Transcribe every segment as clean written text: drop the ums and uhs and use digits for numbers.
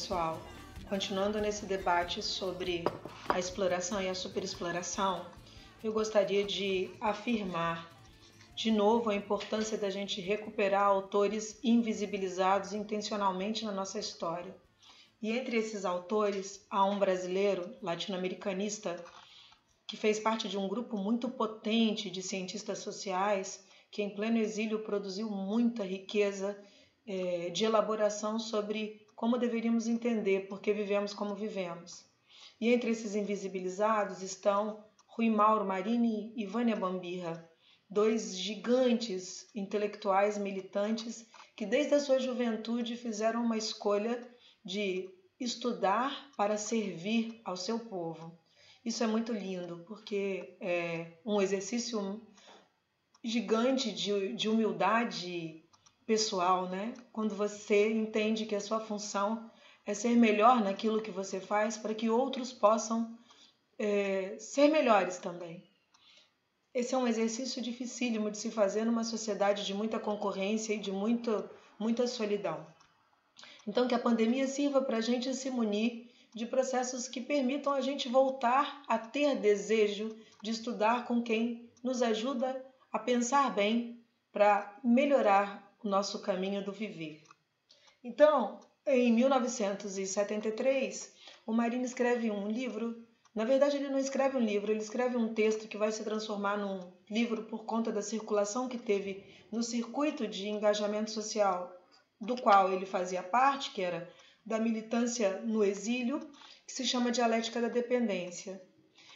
pessoal, continuando nesse debate sobre a exploração e a superexploração, eu gostaria de afirmar de novo a importância da gente recuperar autores invisibilizados intencionalmente na nossa história. E entre esses autores, há um brasileiro latino-americanista que fez parte de um grupo muito potente de cientistas sociais que em pleno exílio produziu muita riqueza de elaboração sobre como deveríamos entender por que vivemos como vivemos. E entre esses invisibilizados estão Rui Mauro Marini e Vânia Bambirra, dois gigantes intelectuais militantes que desde a sua juventude fizeram uma escolha de estudar para servir ao seu povo. Isso é muito lindo, porque é um exercício gigante de humildade pessoal, né? Quando você entende que a sua função é ser melhor naquilo que você faz para que outros possam ser melhores também. Esse é um exercício dificílimo de se fazer numa sociedade de muita concorrência e de muita solidão. Então, que a pandemia sirva para a gente se munir de processos que permitam a gente voltar a ter desejo de estudar com quem nos ajuda a pensar bem para melhorar o nosso caminho do viver. Então, em 1973, o Marini escreve um livro. Na verdade, ele não escreve um livro, ele escreve um texto que vai se transformar num livro por conta da circulação que teve no circuito de engajamento social do qual ele fazia parte, que era da militância no exílio, que se chama Dialética da Dependência.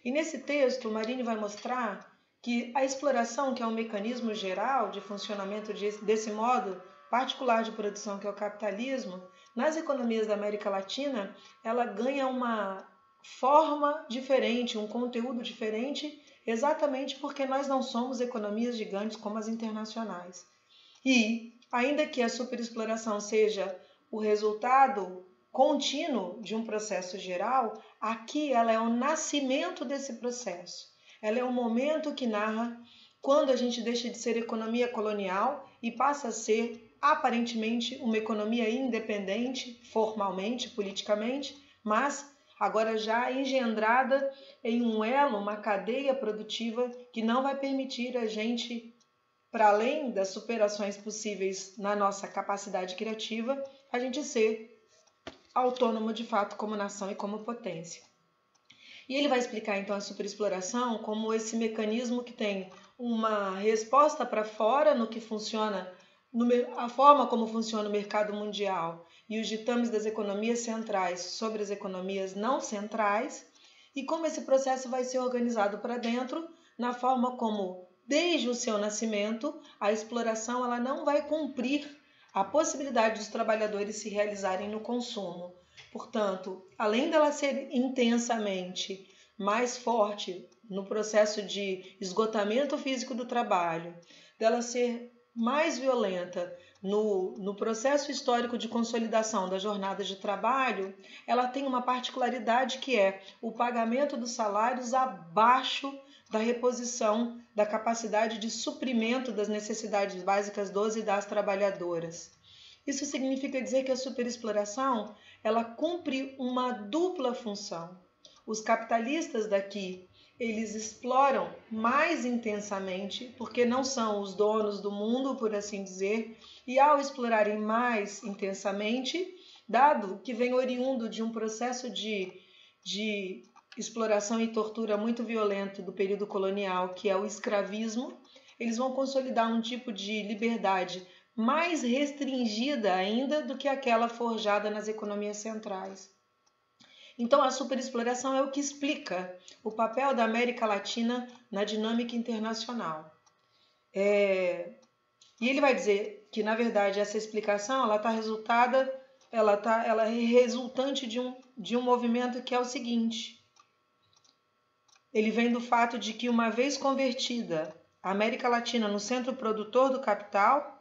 E nesse texto, o Marini vai mostrar que a exploração, que é um mecanismo geral de funcionamento desse modo particular de produção, que é o capitalismo, nas economias da América Latina, ela ganha uma forma diferente, um conteúdo diferente, exatamente porque nós não somos economias gigantes como as internacionais. E, ainda que a superexploração seja o resultado contínuo de um processo geral, aqui ela é o nascimento desse processo. Ela é o momento que narra quando a gente deixa de ser economia colonial e passa a ser, aparentemente, uma economia independente, formalmente, politicamente, mas agora já engendrada em um elo, uma cadeia produtiva que não vai permitir a gente, para além das superações possíveis na nossa capacidade criativa, a gente ser autônomo de fato como nação e como potência. E ele vai explicar então a superexploração como esse mecanismo que tem uma resposta para fora no que funciona, a forma como funciona o mercado mundial e os ditames das economias centrais sobre as economias não centrais, e como esse processo vai ser organizado para dentro na forma como, desde o seu nascimento, a exploração ela não vai cumprir a possibilidade dos trabalhadores se realizarem no consumo. Portanto, além dela ser intensamente mais forte no processo de esgotamento físico do trabalho, dela ser mais violenta no processo histórico de consolidação das jornadas de trabalho, ela tem uma particularidade que é o pagamento dos salários abaixo da reposição da capacidade de suprimento das necessidades básicas dos e das trabalhadoras. Isso significa dizer que a superexploração ela cumpre uma dupla função. Os capitalistas daqui, eles exploram mais intensamente, porque não são os donos do mundo, por assim dizer, e ao explorarem mais intensamente, dado que vem oriundo de um processo de exploração e tortura muito violento do período colonial, que é o escravismo, eles vão consolidar um tipo de liberdade mais restringida ainda do que aquela forjada nas economias centrais. Então, a superexploração é o que explica o papel da América Latina na dinâmica internacional. E ele vai dizer que, na verdade, essa explicação ela é resultante de um movimento que é o seguinte. Ele vem do fato de que, uma vez convertida a América Latina no centro produtor do capital,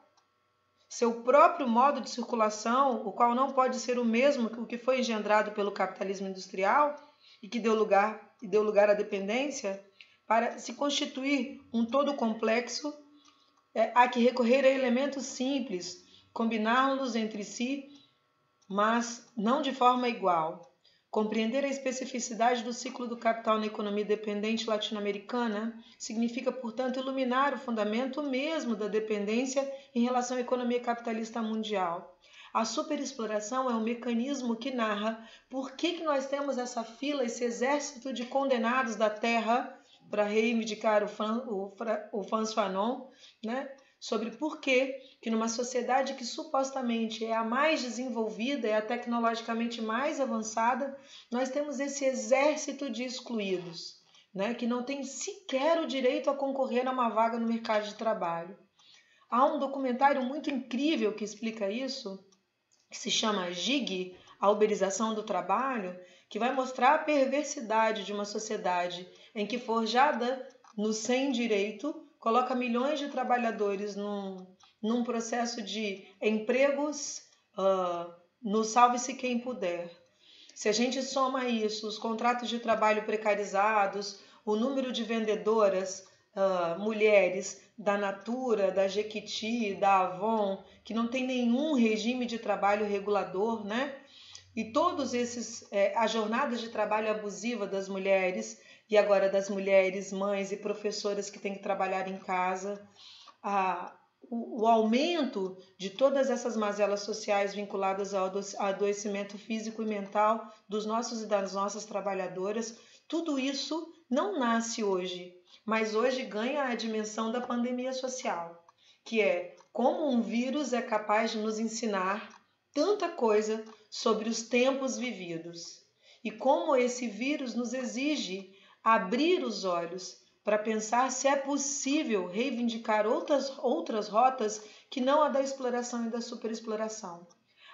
seu próprio modo de circulação, o qual não pode ser o mesmo que o que foi engendrado pelo capitalismo industrial e que deu lugar à dependência, para se constituir um todo complexo, há que recorrer a elementos simples, combiná-los entre si mas não de forma igual. Compreender a especificidade do ciclo do capital na economia dependente latino-americana significa, portanto, iluminar o fundamento mesmo da dependência em relação à economia capitalista mundial. A superexploração é um mecanismo que narra por que nós temos essa fila, esse exército de condenados da terra, para reivindicar o Frantz Fanon, né? Sobre por que numa sociedade que supostamente é a mais desenvolvida, é a tecnologicamente mais avançada, nós temos esse exército de excluídos, né, que não tem sequer o direito a concorrer a uma vaga no mercado de trabalho. Há um documentário muito incrível que explica isso, que se chama Gig, a uberização do trabalho, que vai mostrar a perversidade de uma sociedade em que, forjada no sem direito, coloca milhões de trabalhadores num processo de empregos no salve-se quem puder. Se a gente soma isso, os contratos de trabalho precarizados, o número de vendedoras, mulheres da Natura, da Jequiti, da Avon, que não tem nenhum regime de trabalho regulador, né? E todos esses, a jornada de trabalho abusiva das mulheres, e agora das mulheres, mães e professoras que têm que trabalhar em casa, o aumento de todas essas mazelas sociais vinculadas ao adoecimento físico e mental dos nossos e das nossas trabalhadoras, tudo isso não nasce hoje, mas hoje ganha a dimensão da pandemia social, que é como um vírus é capaz de nos ensinar tanta coisa sobre os tempos vividos e como esse vírus nos exige abrir os olhos para pensar se é possível reivindicar outras rotas que não a da exploração e da superexploração.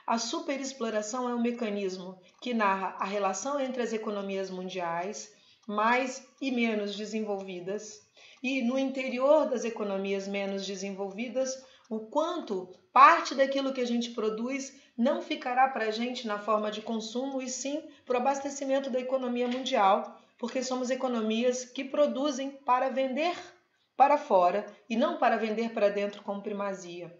A superexploração é um mecanismo que narra a relação entre as economias mundiais, mais e menos desenvolvidas, e no interior das economias menos desenvolvidas, o quanto parte daquilo que a gente produz não ficará para a gente na forma de consumo, e sim para o abastecimento da economia mundial, porque somos economias que produzem para vender para fora e não para vender para dentro como primazia.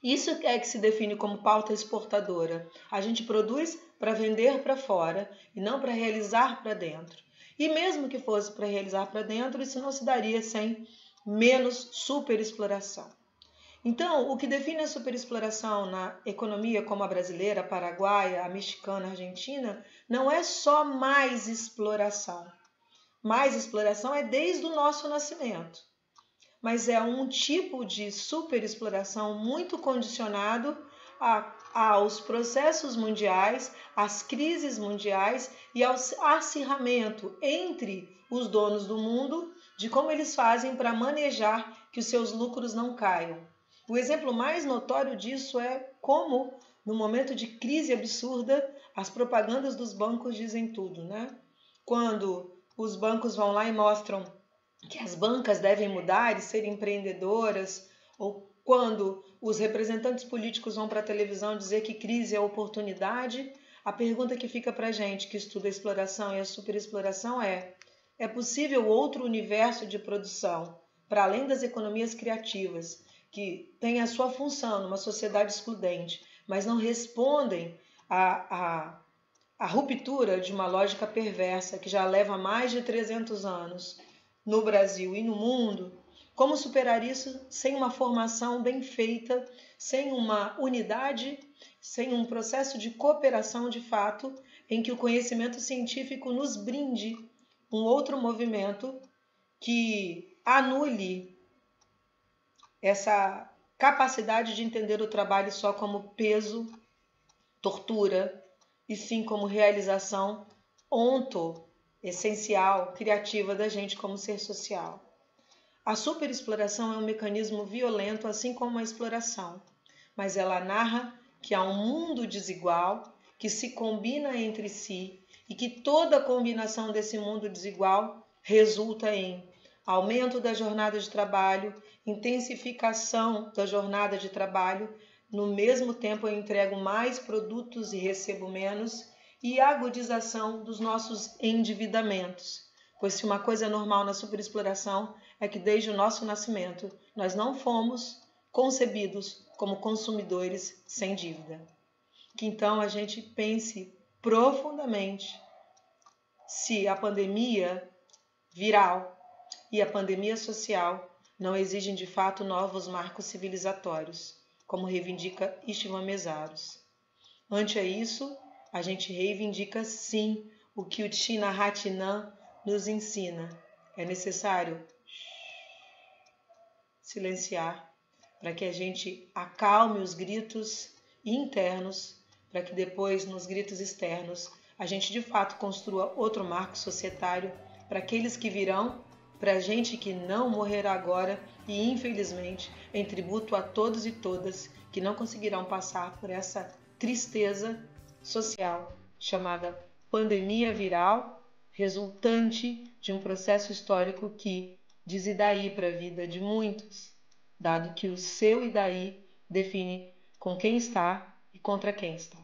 Isso é que se define como pauta exportadora. A gente produz para vender para fora e não para realizar para dentro. E mesmo que fosse para realizar para dentro, isso não se daria sem menos superexploração. Então, o que define a superexploração na economia como a brasileira, a paraguaia, a mexicana, a argentina, não é só mais exploração. Mais exploração é desde o nosso nascimento. Mas é um tipo de superexploração muito condicionado aos processos mundiais, às crises mundiais e ao acirramento entre os donos do mundo de como eles fazem para manejar que os seus lucros não caiam. O exemplo mais notório disso é como, no momento de crise absurda, as propagandas dos bancos dizem tudo, né? Quando os bancos vão lá e mostram que as bancas devem mudar e ser empreendedoras, ou quando os representantes políticos vão para a televisão dizer que crise é oportunidade, a pergunta que fica para a gente que estuda a exploração e a superexploração é possível outro universo de produção, para além das economias criativas, que têm a sua função numa sociedade excludente, mas não respondem à ruptura de uma lógica perversa que já leva mais de 300 anos no Brasil e no mundo? Como superar isso sem uma formação bem feita, sem uma unidade, sem um processo de cooperação de fato, em que o conhecimento científico nos brinde um outro movimento que anule essa capacidade de entender o trabalho só como peso, tortura, e sim como realização essencial, criativa da gente como ser social. A superexploração é um mecanismo violento, assim como a exploração, mas ela narra que há um mundo desigual que se combina entre si e que toda a combinação desse mundo desigual resulta em aumento da jornada de trabalho, intensificação da jornada de trabalho, no mesmo tempo eu entrego mais produtos e recebo menos, e agudização dos nossos endividamentos. Pois se uma coisa é normal na superexploração é que desde o nosso nascimento nós não fomos concebidos como consumidores sem dívida. que então a gente pense profundamente se a pandemia viral e a pandemia social não exigem de fato novos marcos civilizatórios, como reivindica Istvan Meszaros. Ante a isso, a gente reivindica sim o que o Thich Nhat Hanh nos ensina. É necessário silenciar para que a gente acalme os gritos internos, para que depois, nos gritos externos, a gente de fato construa outro marco societário para aqueles que virão, para a gente que não morrerá agora e, infelizmente, em tributo a todos e todas que não conseguirão passar por essa tristeza social chamada pandemia viral, resultante de um processo histórico que diz e daí para a vida de muitos, dado que o seu e daí define com quem está e contra quem está.